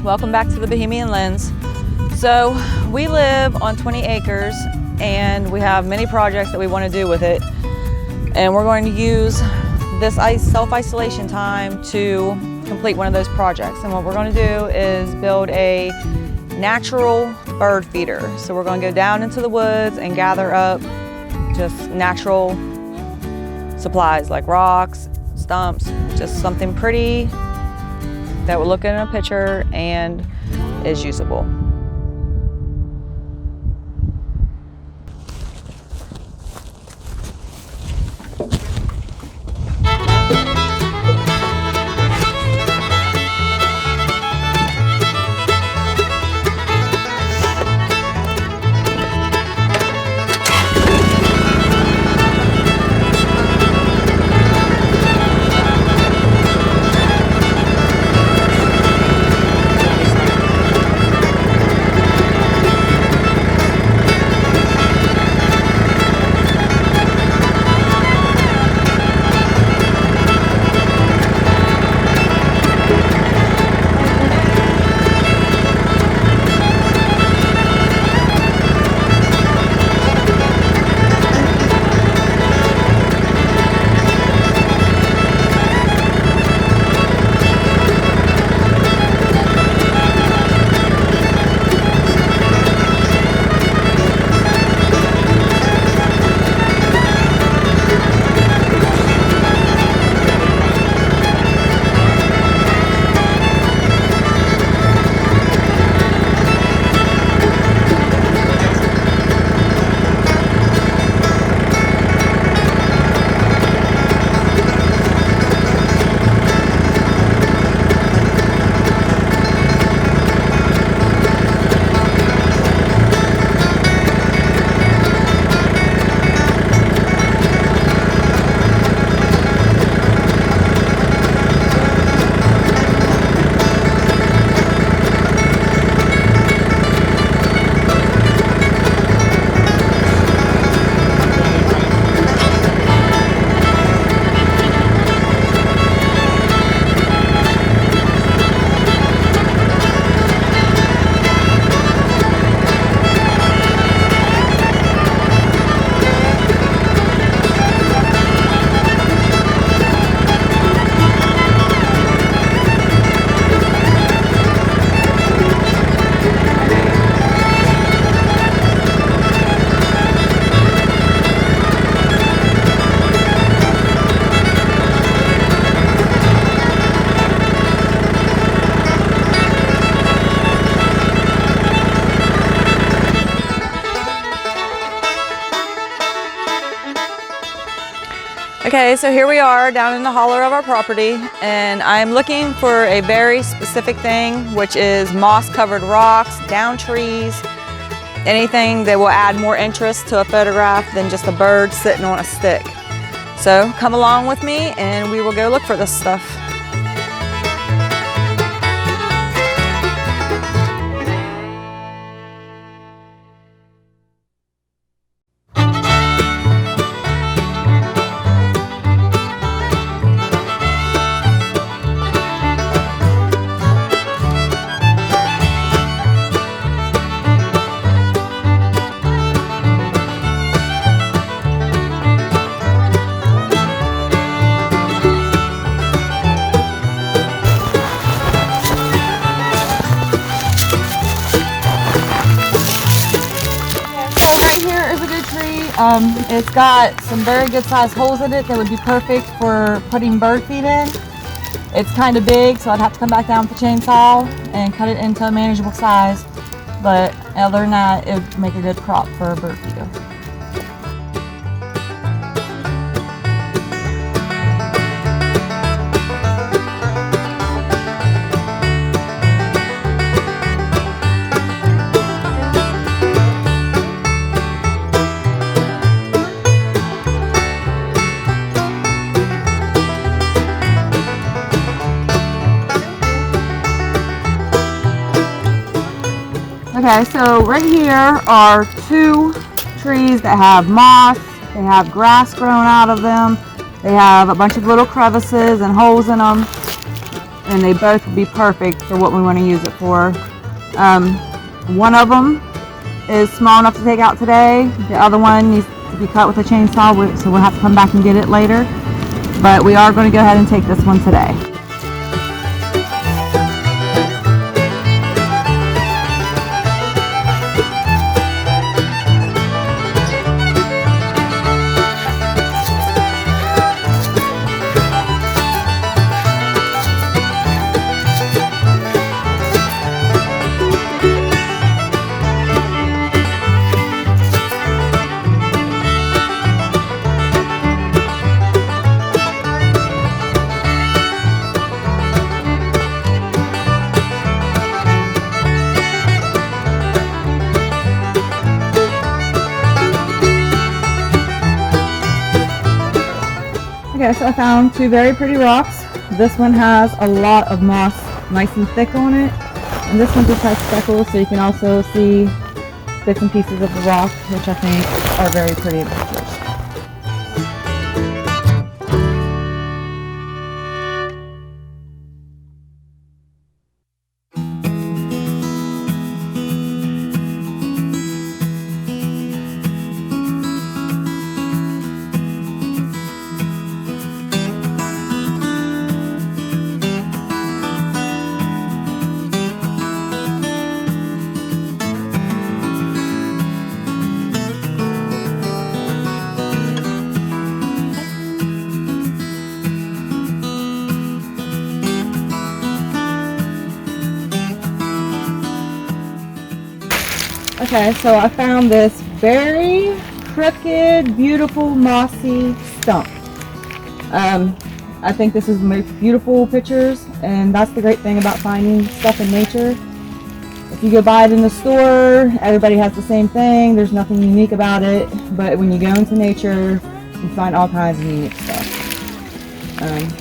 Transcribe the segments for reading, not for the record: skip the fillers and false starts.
guys, welcome back to the Bohemian Lens. So we live on 20 acres and we have many projects that we want to do with it, and we're going to use this self-isolation time to complete one of those projects. And what we're going to do is build a natural bird feeder. So we're going to go down into the woods and gather up just natural supplies like rocks, stumps, just something pretty that will look in a picture and is usable. Okay, so here we are down in the holler of our property, and I'm looking for a very specific thing, which is moss-covered rocks, down trees, anything that will add more interest to a photograph than just a bird sitting on a stick. So come along with me and we will go look for this stuff. It's got some very good sized holes in it that would be perfect for putting bird feed in. It's kind of big, so I'd have to come back down with the chainsaw and cut it into a manageable size. But other than that, it would make a good crop for a bird feeder. Okay, so right here are two trees that have moss, they have grass growing out of them, they have a bunch of little crevices and holes in them, and they both would be perfect for what we want to use it for. One of them is small enough to take out today. The other one needs to be cut with a chainsaw, so we'll have to come back and get it later. But we are going to go ahead and take this one today. Okay, so I found two very pretty rocks. This one has a lot of moss nice and thick on it, and this one just has speckles, so you can also see bits and pieces of the rock, which I think are very pretty in pictures. Okay, so I found this very crooked, beautiful, mossy stump. I think this is makes beautiful pictures, and that's the great thing about finding stuff in nature. If you go buy it in the store, everybody has the same thing. There's nothing unique about it, but when you go into nature, you find all kinds of unique stuff.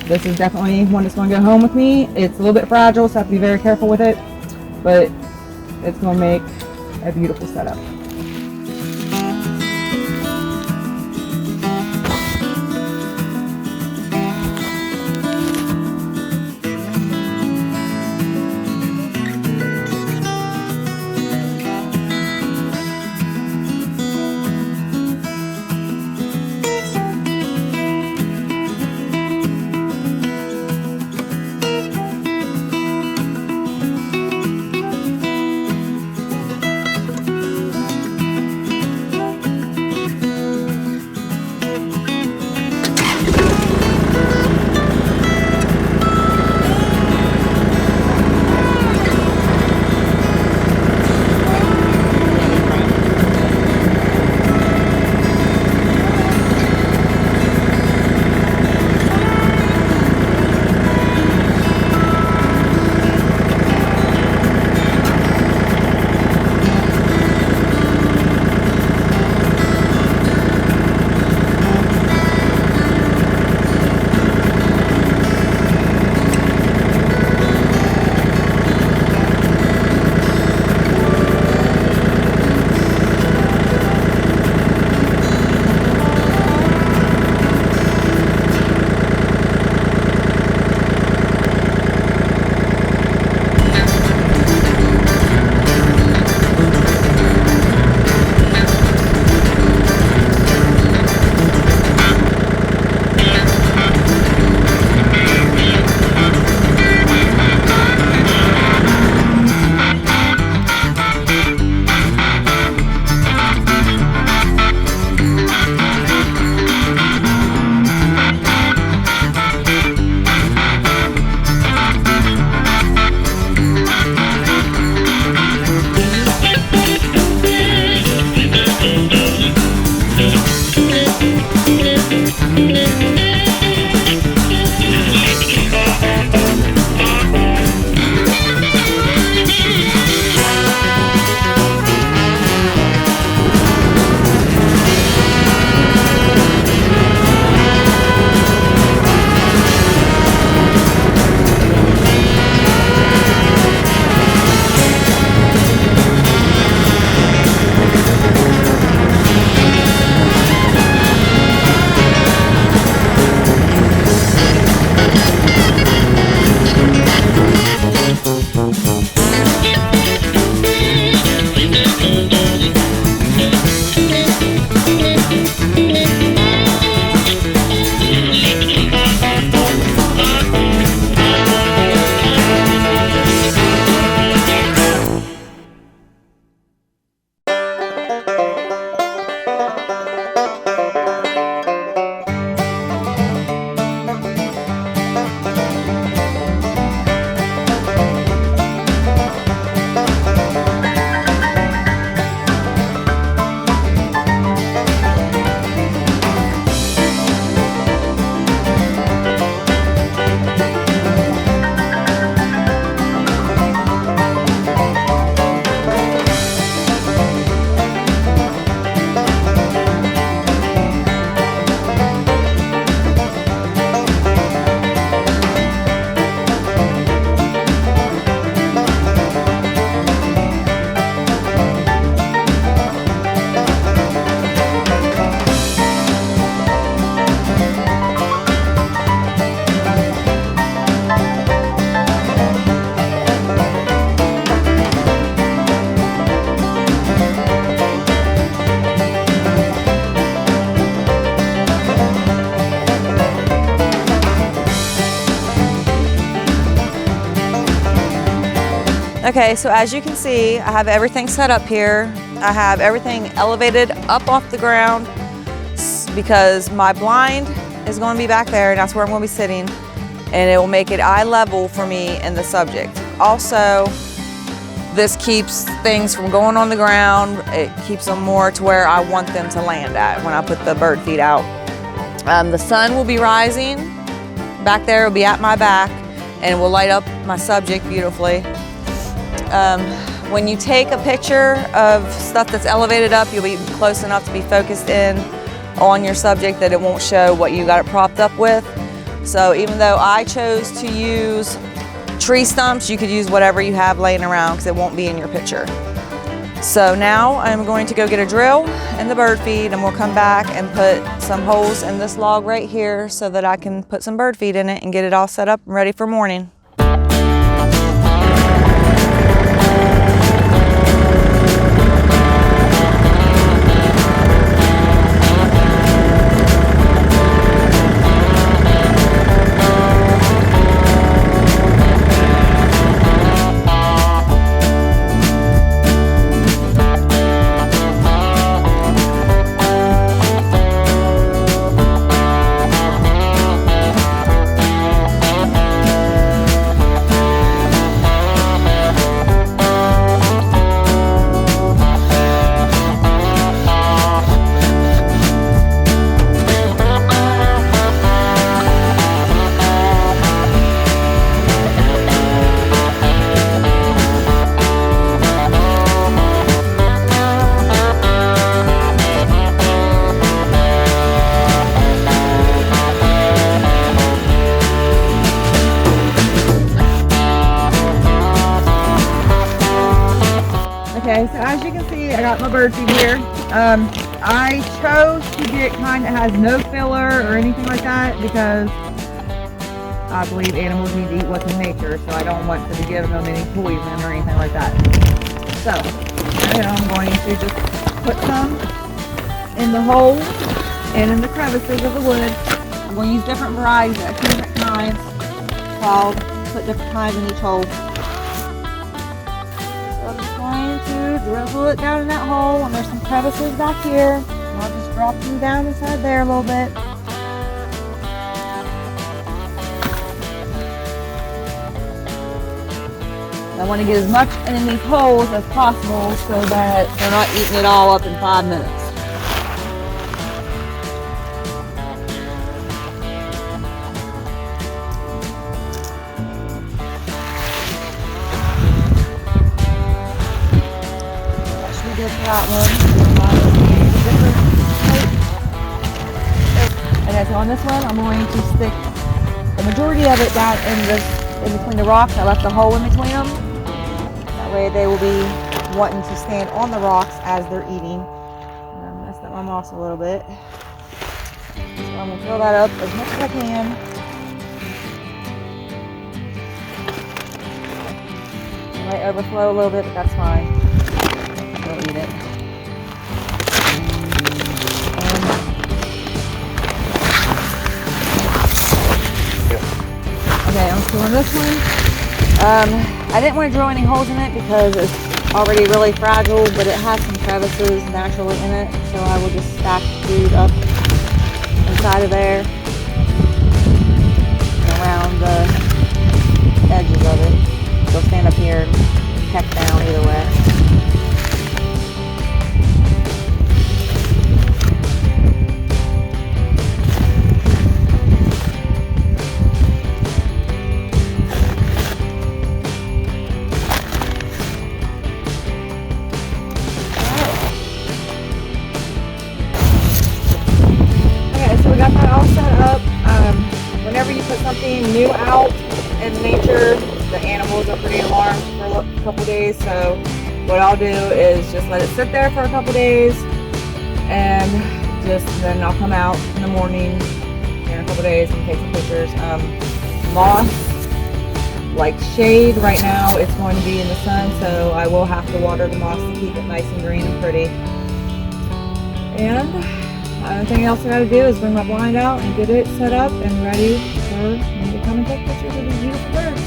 This is definitely one that's going to go home with me. It's a little bit fragile, so I have to be very careful with it, but it's going to make a beautiful setup. Okay, so as you can see, I have everything set up here. I have everything elevated up off the ground because my blind is going to be back there, and that's where I'm going to be sitting, and it will make it eye level for me and the subject. Also, this keeps things from going on the ground. It keeps them more to where I want them to land at when I put the bird feed out. The sun will be rising. Back there will be at my back, and it will light up my subject beautifully. When you take a picture of stuff that's elevated up, you'll be close enough to be focused in on your subject that it won't show what you got it propped up with. So even though I chose to use tree stumps, you could use whatever you have laying around because it won't be in your picture. So now I'm going to go get a drill and the bird feed, and we'll come back and put some holes in this log right here so that I can put some bird feed in it and get it all set up and ready for morning. Okay, so as you can see, I got my bird feed here. I chose to get kind that has no filler or anything like that because I believe animals need to eat what's in nature, so I don't want to be giving them any poison or anything like that. So, I'm going to just put some in the holes and in the crevices of the wood. I'm going to use different varieties at different times. So I'll put different kinds in each hole. I'm just going to drizzle it down in that hole, and there's some crevices back here. And I'll just drop them down inside there a little bit. I want to get as much in these holes as possible so that they're not eating it all up in 5 minutes. That one. Okay, so on this one, I'm going to stick the majority of it down in between the rocks. I left a hole in between them. That way they will be wanting to stand on the rocks as they're eating. And I messed up my moss a little bit. So I'm going to fill that up as much as I can. It might overflow a little bit, but that's fine. Eat it. Okay, I'm filling this one. I didn't want to drill any holes in it because it's already really fragile, but it has some crevices naturally in it, so I will just stack food up inside of there and around the edges of it. They'll stand up here and peck down either way. Whenever you put something new out in nature, the animals are pretty alarmed for a couple days. So what I'll do is just let it sit there for a couple days, and then I'll come out in the morning in a couple days and take some pictures. Moss, like shade right now, it's going to be in the sun, so I will have to water the moss to keep it nice and green and pretty. And everything else I gotta do is bring my blind out and get it set up and ready for me to come and take pictures of these beautiful birds.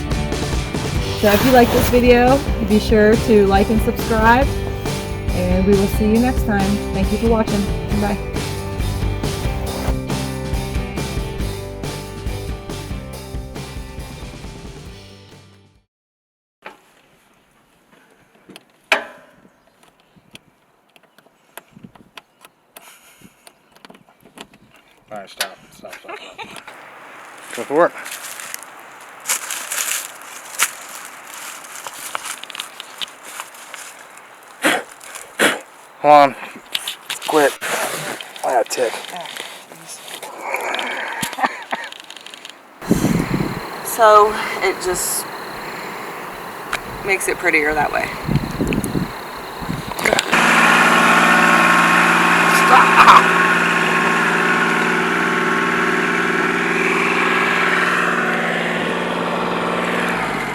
So if you like this video, be sure to like and subscribe, and we will see you next time. Thank you for watching. Bye. All right, stop. Go for it. Come on. Quit. I got a tick. So it just makes it prettier that way.